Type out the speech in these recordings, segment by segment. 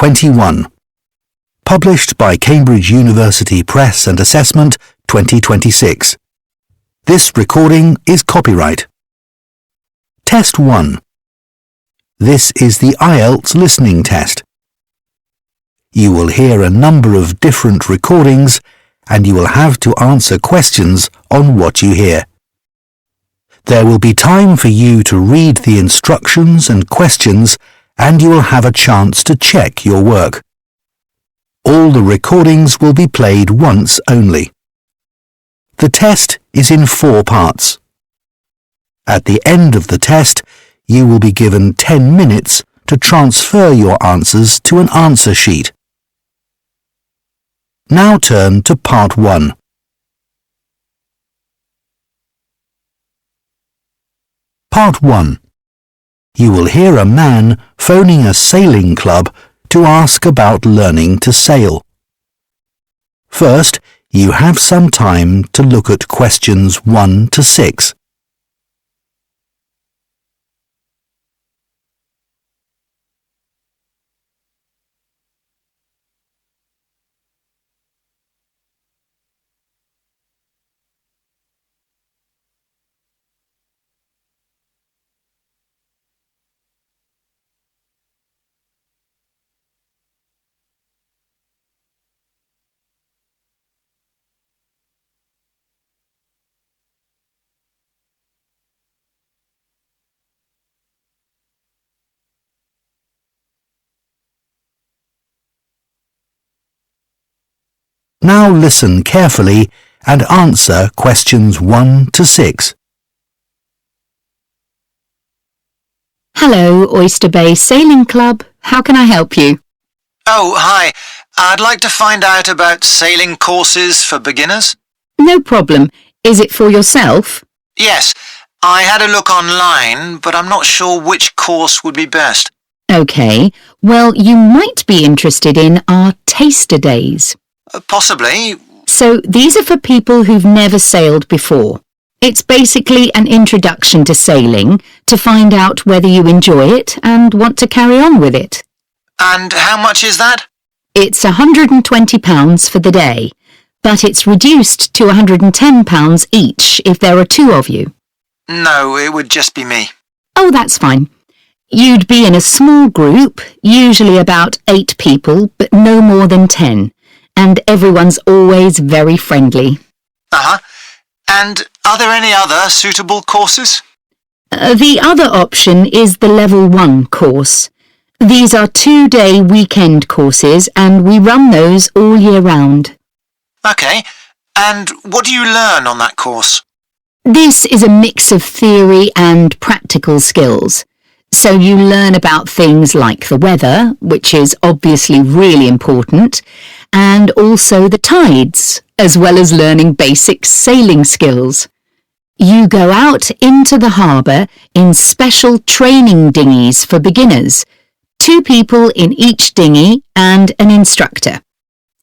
21. Published by Cambridge University Press and Assessment 2026. This recording is copyright. Test 1. This is the IELTS listening test. You will hear a number of different recordings and you will have to answer questions on what you hear. There will be time for you to read the instructions and questions and you will have a chance to check your work. All the recordings will be played once only. The test is in 4 parts. At the end of the test, you will be given 10 minutes to transfer your answers to an answer sheet. Now turn to Part 1. Part 1. You will hear a man phoning a sailing club to ask about learning to sail. First, you have some time to look at questions 1 to 6. Now listen carefully and answer questions 1 to 6. Hello, Oyster Bay Sailing Club. How can I help you? Oh, hi. I'd like to find out about sailing courses for beginners. No problem. Is it for yourself? Yes, I had a look online, but I'm not sure which course would be best. OK. Well, you might be interested in our taster days. Possibly. So these are for people who've never sailed before. It's basically an introduction to sailing to find out whether you enjoy it and want to carry on with it. And how much is that? It's £120 for the day, but it's reduced to £110 each if there are 2 of you. No, it would just be me. Oh, that's fine. You'd be in a small group, usually about 8 people, but no more than 10. And everyone's always very friendly. Uh-huh. And are there any other suitable courses? The other option is the Level 1 course. These are 2-day weekend courses and we run those all year round. OK. And what do you learn on that course? This is a mix of theory and practical skills. So you learn about things like the weather, which is obviously really important, and also the tides, as well as learning basic sailing skills. You go out into the harbour in special training dinghies for beginners, 2 people in each dinghy and an instructor.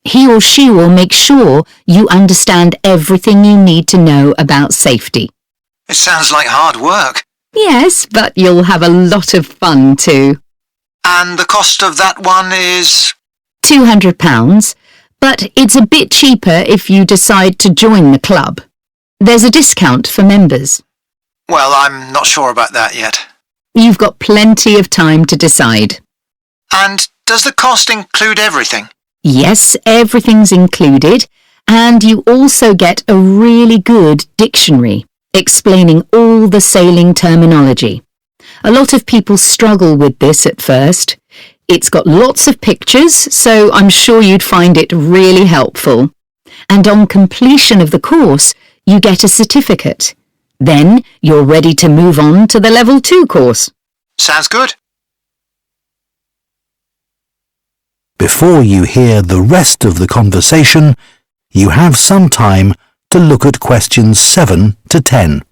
He or she will make sure you understand everything you need to know about safety. It sounds like hard work. Yes, but you'll have a lot of fun too. And the cost of that one is? £200, but it's a bit cheaper if you decide to join the club. There's a discount for members. Well, I'm not sure about that yet. You've got plenty of time to decide. And does the cost include everything? Yes, everything's included, and you also get a really good dictionary explaining all the sailing terminology. A lot of people struggle with this at first. It's got lots of pictures, so I'm sure you'd find it really helpful. And on completion of the course, you get a certificate. Then you're ready to move on to the Level 2 course. Sounds good. Before you hear the rest of the conversation, you have some time to look at questions 7 to 10.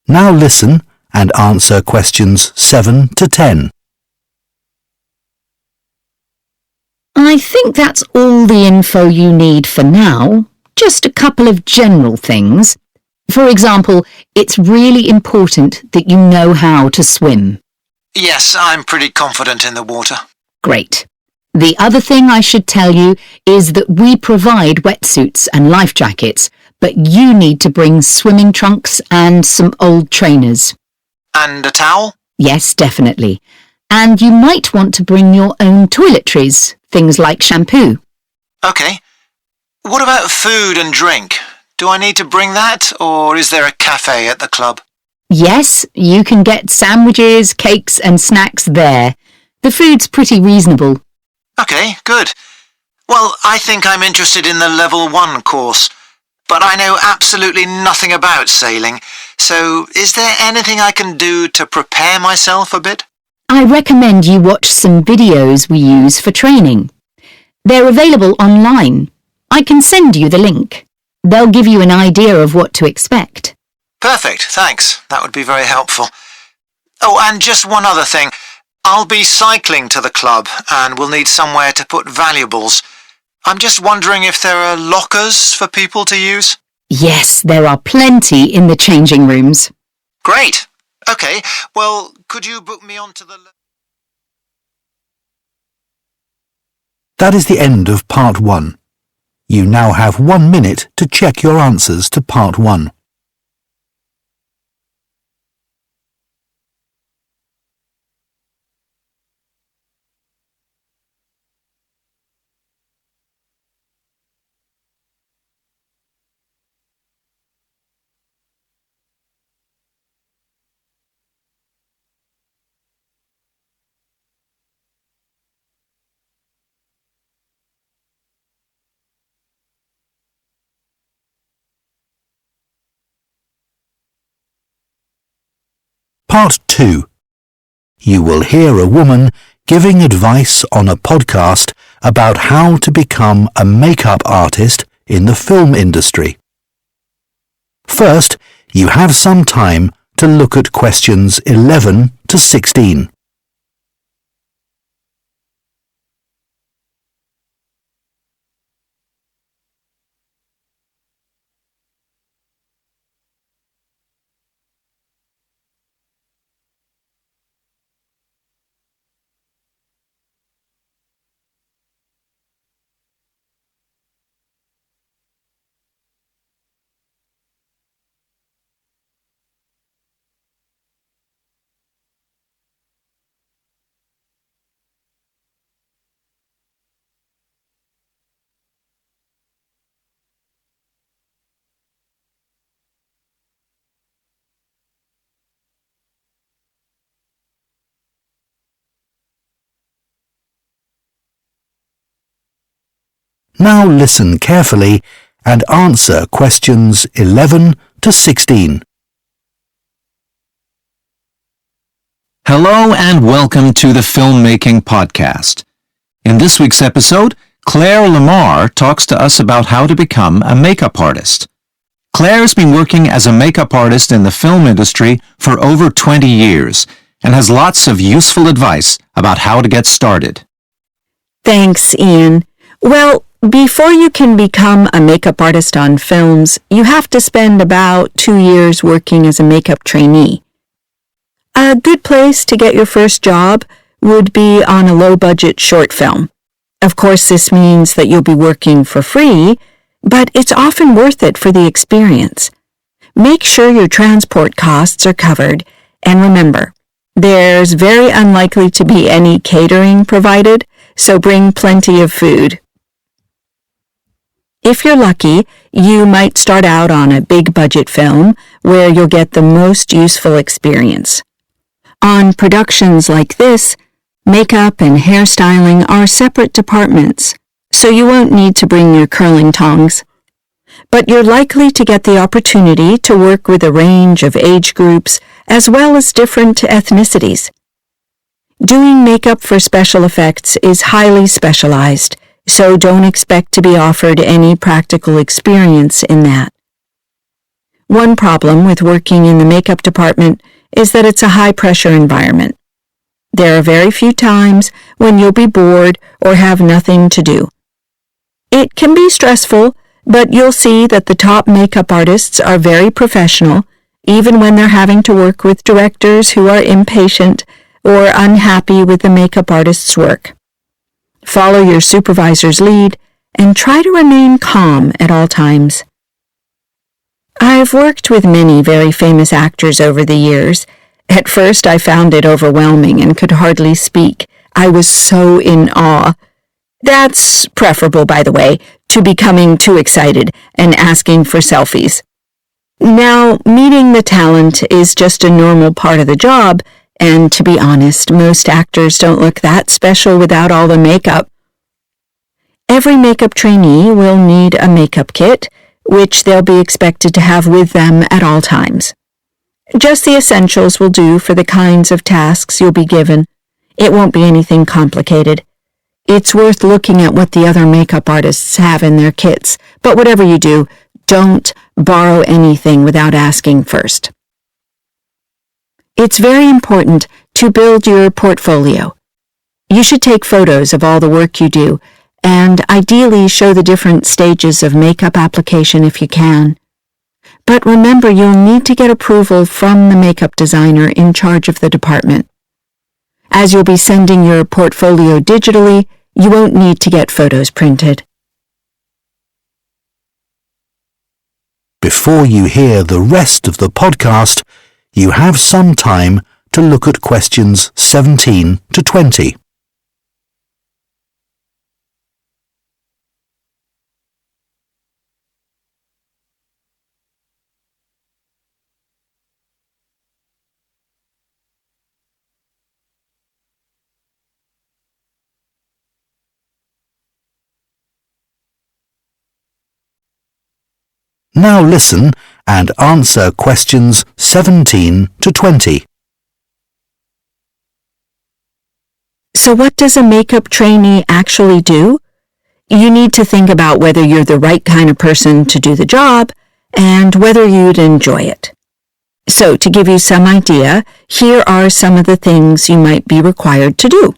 Now listen and answer questions 7 to 10. I think that's all the info you need for now. Just a couple of general things. For example, it's really important that you know how to swim. Yes, I'm pretty confident in the water. Great. The other thing I should tell you is that we provide wetsuits and life jackets, but you need to bring swimming trunks and some old trainers. And a towel? Yes, definitely. And you might want to bring your own toiletries, things like shampoo. OK. What about food and drink? Do I need to bring that, or is there a cafe at the club? Yes, you can get sandwiches, cakes and snacks there. The food's pretty reasonable. OK, good. Well, I think I'm interested in the Level 1 course, but I know absolutely nothing about sailing, so is there anything I can do to prepare myself a bit? I recommend you watch some videos we use for training. They're available online. I can send you the link. They'll give you an idea of what to expect. Perfect, thanks. That would be very helpful. Oh, and just one other thing. I'll be cycling to the club and we'll need somewhere to put valuables. I'm just wondering if there are lockers for people to use? Yes, there are plenty in the changing rooms. Great. OK, well, could you book me onto the... That is the end of Part 1. You now have 1 minute to check your answers to Part 1. Part 2. You will hear a woman giving advice on a podcast about how to become a makeup artist in the film industry. First, you have some time to look at questions 11 to 16. Now listen carefully and answer questions 11 to 16. Hello and welcome to the Filmmaking Podcast. In this week's episode, Claire Lamar talks to us about how to become a makeup artist. Claire's been working as a makeup artist in the film industry for over 20 years and has lots of useful advice about how to get started. Thanks, Ian. Well, before you can become a makeup artist on films, you have to spend about 2 years working as a makeup trainee. A good place to get your first job would be on a low-budget short film. Of course, this means that you'll be working for free, but it's often worth it for the experience. Make sure your transport costs are covered, and remember, there's very unlikely to be any catering provided, so bring plenty of food. If you're lucky, you might start out on a big-budget film where you'll get the most useful experience. On productions like this, makeup and hairstyling are separate departments, so you won't need to bring your curling tongs. But you're likely to get the opportunity to work with a range of age groups as well as different ethnicities. Doing makeup for special effects is highly specialized, so don't expect to be offered any practical experience in that. One problem with working in the makeup department is that it's a high-pressure environment. There are very few times when you'll be bored or have nothing to do. It can be stressful, but you'll see that the top makeup artists are very professional, even when they're having to work with directors who are impatient or unhappy with the makeup artist's work. Follow your supervisor's lead and try to remain calm at all times. I've worked with many very famous actors over the years. At first I found it overwhelming and could hardly speak. I was so in awe. That's preferable, by the way, to becoming too excited and asking for selfies. Now, meeting the talent is just a normal part of the job, and to be honest, most actors don't look that special without all the makeup. Every makeup trainee will need a makeup kit, which they'll be expected to have with them at all times. Just the essentials will do for the kinds of tasks you'll be given. It won't be anything complicated. It's worth looking at what the other makeup artists have in their kits, but whatever you do, don't borrow anything without asking first. It's very important to build your portfolio. You should take photos of all the work you do, and ideally show the different stages of makeup application if you can. But remember, you'll need to get approval from the makeup designer in charge of the department. As you'll be sending your portfolio digitally, you won't need to get photos printed. Before you hear the rest of the podcast, you have some time to look at questions 17 to 20. Now listen and answer questions 17 to 20. So what does a makeup trainee actually do? You need to think about whether you're the right kind of person to do the job and whether you'd enjoy it. So to give you some idea, here are some of the things you might be required to do.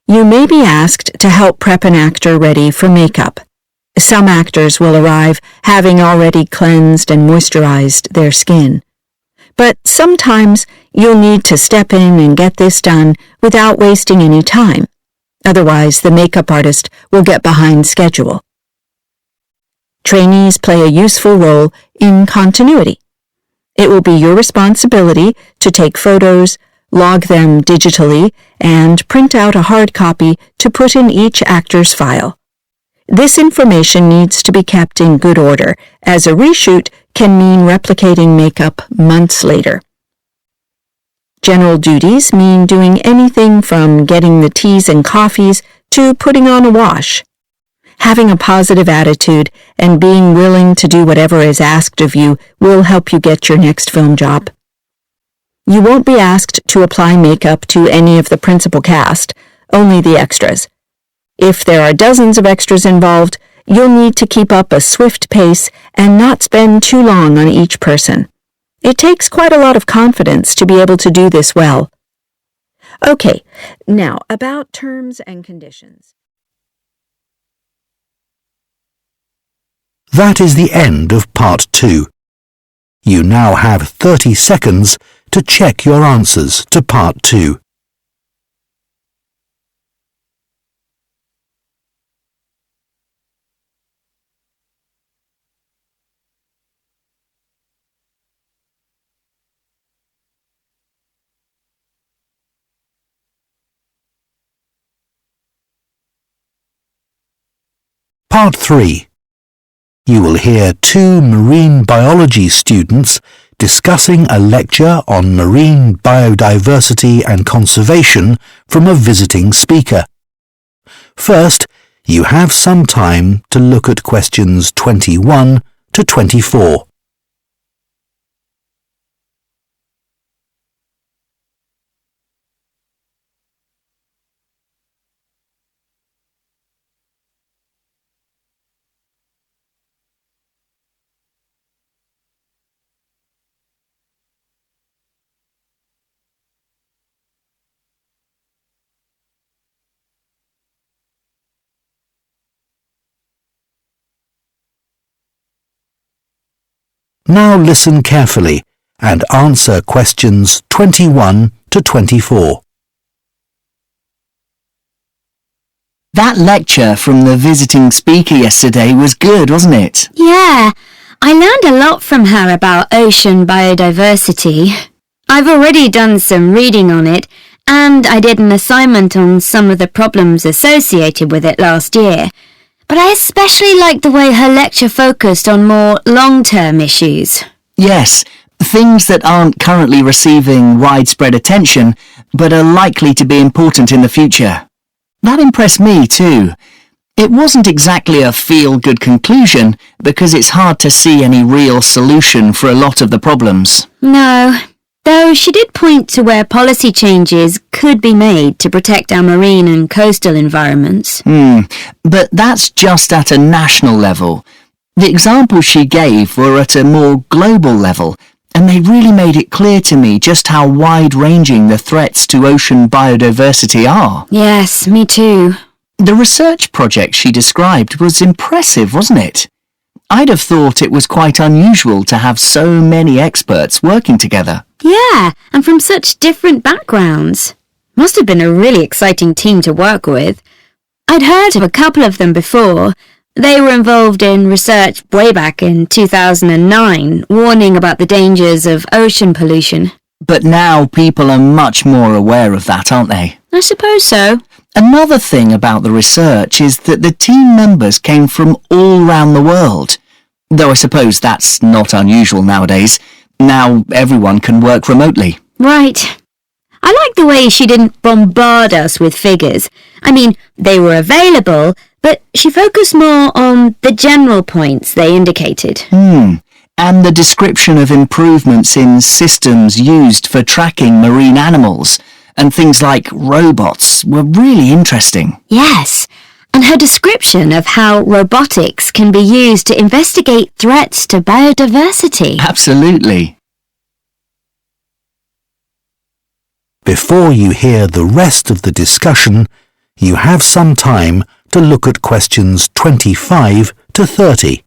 You may be asked to help prep an actor ready for makeup. Some actors will arrive having already cleansed and moisturized their skin. But sometimes you'll need to step in and get this done without wasting any time. Otherwise, the makeup artist will get behind schedule. Trainees play a useful role in continuity. It will be your responsibility to take photos, log them digitally, and print out a hard copy to put in each actor's file. This information needs to be kept in good order, as a reshoot can mean replicating makeup months later. General duties mean doing anything from getting the teas and coffees to putting on a wash. Having a positive attitude and being willing to do whatever is asked of you will help you get your next film job. You won't be asked to apply makeup to any of the principal cast, only the extras. If there are dozens of extras involved, you'll need to keep up a swift pace and not spend too long on each person. It takes quite a lot of confidence to be able to do this well. Okay, now about terms and conditions. That is the end of part 2. You now have 30 seconds to check your answers to part 2. Part 3. You will hear 2 marine biology students discussing a lecture on marine biodiversity and conservation from a visiting speaker. First, you have some time to look at questions 21 to 24. Now listen carefully and answer questions 21 to 24. That lecture from the visiting speaker yesterday was good, wasn't it? Yeah, I learned a lot from her about ocean biodiversity. I've already done some reading on it, and I did an assignment on some of the problems associated with it last year. But I especially liked the way her lecture focused on more long-term issues. Yes, things that aren't currently receiving widespread attention, but are likely to be important in the future. That impressed me too. It wasn't exactly a feel-good conclusion, because it's hard to see any real solution for a lot of the problems. No, though she did point to where policy changes could be made to protect our marine and coastal environments. But that's just at a national level. The examples she gave were at a more global level, and they really made it clear to me just how wide-ranging the threats to ocean biodiversity are. Yes, me too. The research project she described was impressive, wasn't it? I'd have thought it was quite unusual to have so many experts working together. Yeah, and from such different backgrounds. Must have been a really exciting team to work with. I'd heard of a couple of them before. They were involved in research way back in 2009, warning about the dangers of ocean pollution. But now people are much more aware of that, aren't they? I suppose so. Another thing about the research is that the team members came from all around the world. Though I suppose that's not unusual nowadays. Now everyone can work remotely. Right. I like the way she didn't bombard us with figures. I mean, they were available, but she focused more on the general points they indicated. And the description of improvements in systems used for tracking marine animals and things like robots were really interesting. Yes, and her description of how robotics can be used to investigate threats to biodiversity. Absolutely. Before you hear the rest of the discussion, you have some time to look at questions 25 to 30.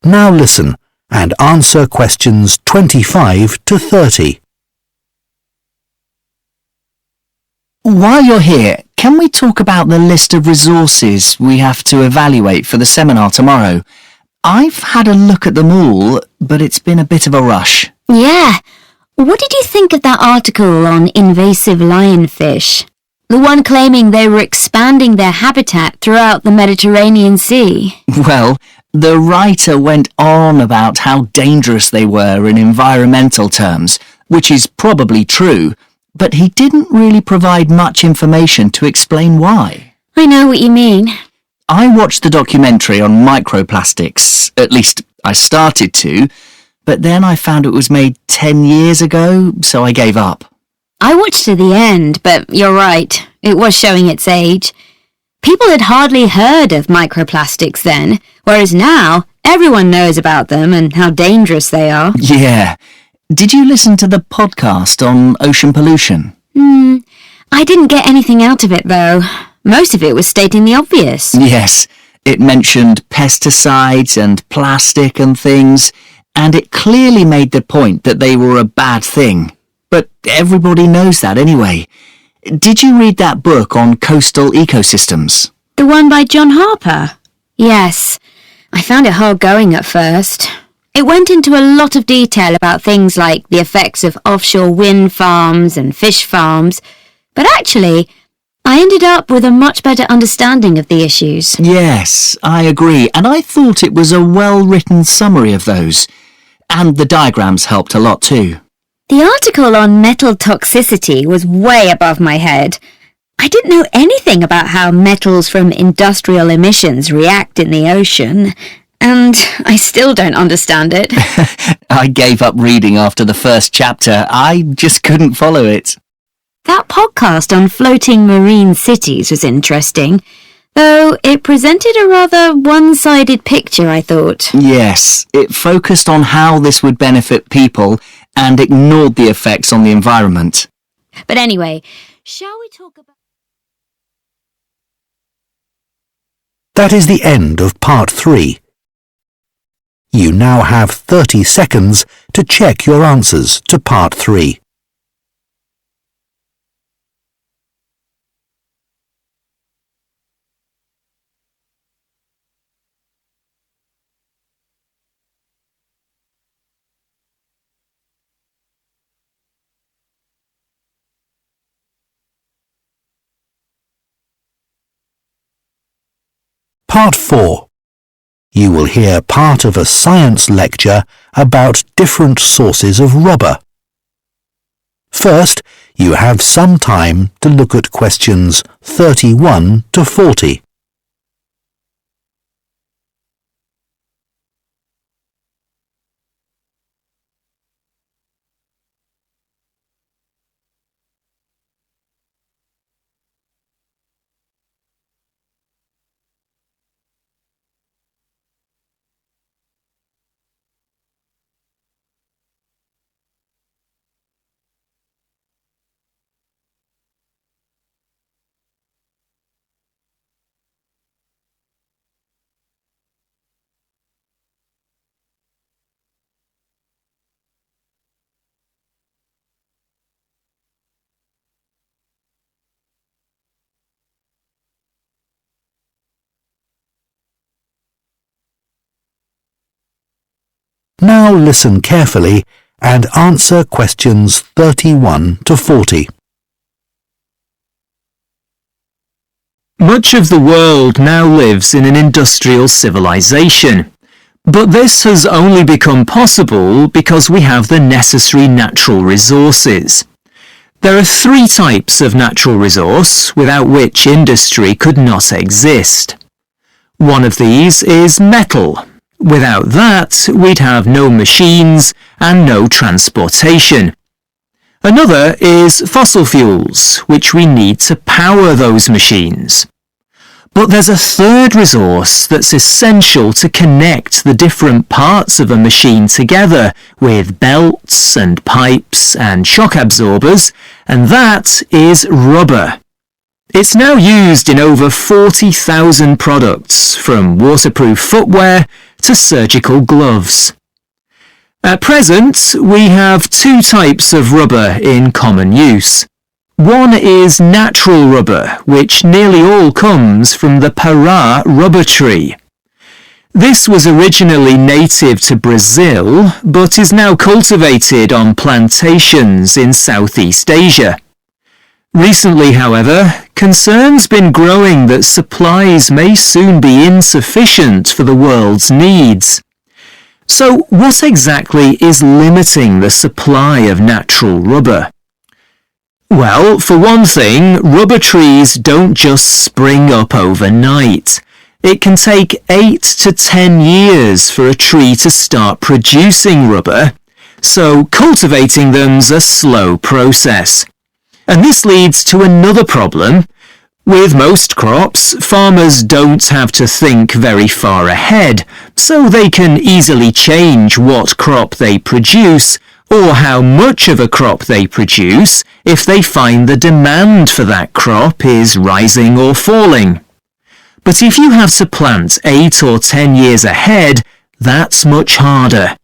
Now listen and answer questions 25 to 30. While you're here, can we talk about the list of resources we have to evaluate for the seminar tomorrow? I've had a look at them all, but it's been a bit of a rush. Yeah. What did you think of that article on invasive lionfish? The one claiming they were expanding their habitat throughout the Mediterranean Sea. Well, the writer went on about how dangerous they were in environmental terms, which is probably true, but he didn't really provide much information to explain why. I know what you mean. I watched the documentary on microplastics, at least I started to, but then I found it was made 10 years ago, so I gave up. I watched to the end, but you're right, it was showing its age. People had hardly heard of microplastics then, whereas now everyone knows about them and how dangerous they are. Yeah. Did you listen to the podcast on ocean pollution? I didn't get anything out of it though. Most of it was stating the obvious. Yes, it mentioned pesticides and plastic and things, and it clearly made the point that they were a bad thing. But everybody knows that anyway. Did you read that book on coastal ecosystems? The one by John Harper? Yes. I found it hard going at first. It went into a lot of detail about things like the effects of offshore wind farms and fish farms, but actually, I ended up with a much better understanding of the issues. Yes, I agree, and I thought it was a well-written summary of those. And the diagrams helped a lot too. The article on metal toxicity was way above my head. I didn't know anything about how metals from industrial emissions react in the ocean, and I still don't understand it. I gave up reading after the first chapter. I just couldn't follow it. That podcast on floating marine cities was interesting. Though it presented a rather one-sided picture, I thought. Yes, it focused on how this would benefit people and ignored the effects on the environment. But anyway, shall we talk about... That is the end of part 3. You now have 30 seconds to check your answers to part 3. Part 4. You will hear part of a science lecture about different sources of rubber. First, you have some time to look at questions 31 to 40. Now listen carefully and answer questions 31 to 40. Much of the world now lives in an industrial civilization, but this has only become possible because we have the necessary natural resources. There are 3 types of natural resource without which industry could not exist. One of these is metal. Without that, we'd have no machines and no transportation. Another is fossil fuels, which we need to power those machines. But there's a third resource that's essential to connect the different parts of a machine together with belts and pipes and shock absorbers, and that is rubber. It's now used in over 40,000 products, from waterproof footwear to surgical gloves. At present, we have 2 types of rubber in common use. One is natural rubber, which nearly all comes from the Pará rubber tree. This was originally native to Brazil, but is now cultivated on plantations in Southeast Asia. Recently, however, concern's been growing that supplies may soon be insufficient for the world's needs. So what exactly is limiting the supply of natural rubber? Well, for one thing, rubber trees don't just spring up overnight. It can take 8 to 10 years for a tree to start producing rubber, so cultivating them's a slow process. And this leads to another problem. With most crops, farmers don't have to think very far ahead, so they can easily change what crop they produce or how much of a crop they produce if they find the demand for that crop is rising or falling. But if you have to plant 8 or 10 years ahead, that's much harder.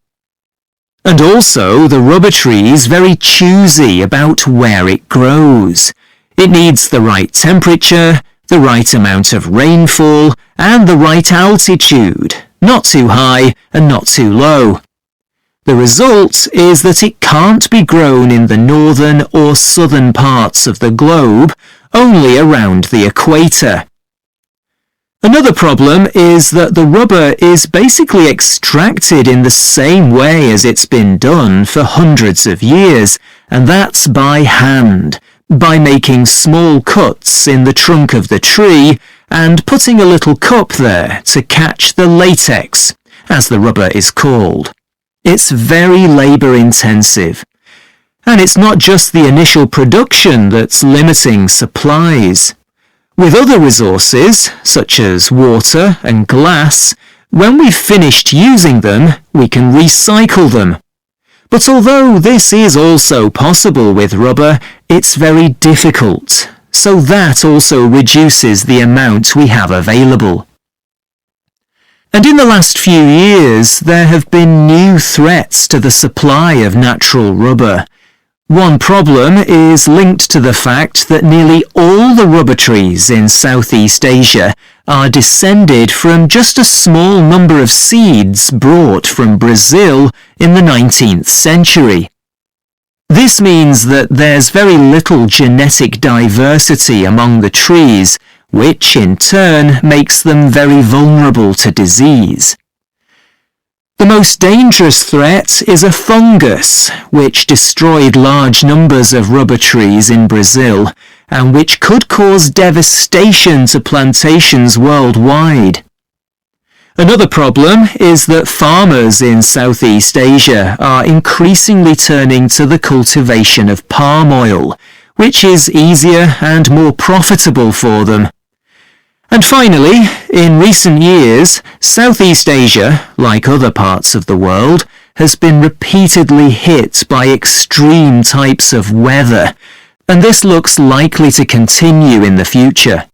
And also, the rubber tree is very choosy about where it grows. It needs the right temperature, the right amount of rainfall, and the right altitude, not too high and not too low. The result is that it can't be grown in the northern or southern parts of the globe, only around the equator. Another problem is that the rubber is basically extracted in the same way as it's been done for hundreds of years, and that's by hand, by making small cuts in the trunk of the tree and putting a little cup there to catch the latex, as the rubber is called. It's very labour-intensive. And it's not just the initial production that's limiting supplies. With other resources, such as water and glass, when we've finished using them, we can recycle them. But although this is also possible with rubber, it's very difficult, so that also reduces the amount we have available. And in the last few years, there have been new threats to the supply of natural rubber. One problem is linked to the fact that nearly all the rubber trees in Southeast Asia are descended from just a small number of seeds brought from Brazil in the 19th century. This means that there's very little genetic diversity among the trees, which in turn makes them very vulnerable to disease. The most dangerous threat is a fungus, which destroyed large numbers of rubber trees in Brazil, and which could cause devastation to plantations worldwide. Another problem is that farmers in Southeast Asia are increasingly turning to the cultivation of palm oil, which is easier and more profitable for them. And finally, in recent years, Southeast Asia, like other parts of the world, has been repeatedly hit by extreme types of weather, and this looks likely to continue in the future.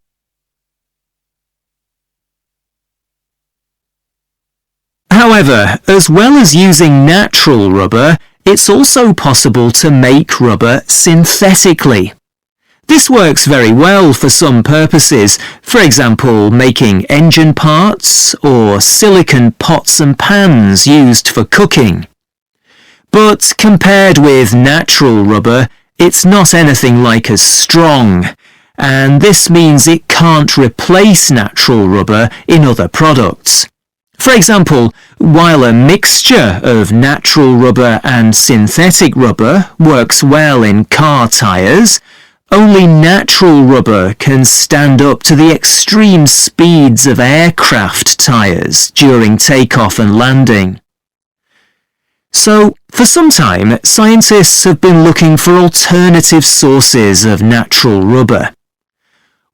However, as well as using natural rubber, it's also possible to make rubber synthetically. This works very well for some purposes, for example making engine parts or silicone pots and pans used for cooking. But compared with natural rubber, it's not anything like as strong, and this means it can't replace natural rubber in other products. For example, while a mixture of natural rubber and synthetic rubber works well in car tyres, only natural rubber can stand up to the extreme speeds of aircraft tyres during takeoff and landing. So, for some time, scientists have been looking for alternative sources of natural rubber.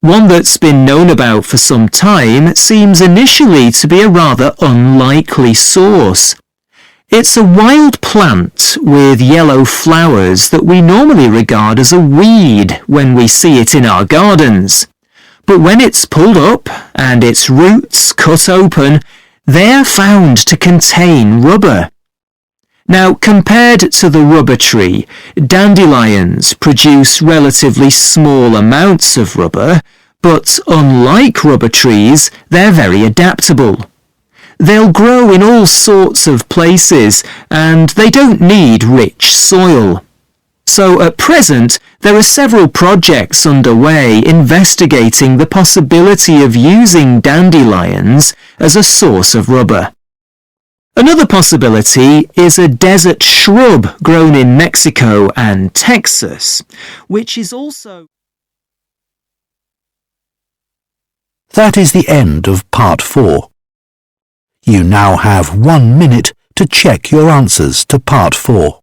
One that's been known about for some time seems initially to be a rather unlikely source. It's a wild plant with yellow flowers that we normally regard as a weed when we see it in our gardens. But when it's pulled up and its roots cut open, they're found to contain rubber. Now, compared to the rubber tree, dandelions produce relatively small amounts of rubber, but unlike rubber trees, they're very adaptable. They'll grow in all sorts of places, and they don't need rich soil. So at present, there are several projects underway investigating the possibility of using dandelions as a source of rubber. Another possibility is a desert shrub grown in Mexico and Texas, which is also... That is the end of part 4. You now have 1 minute to check your answers to part 4.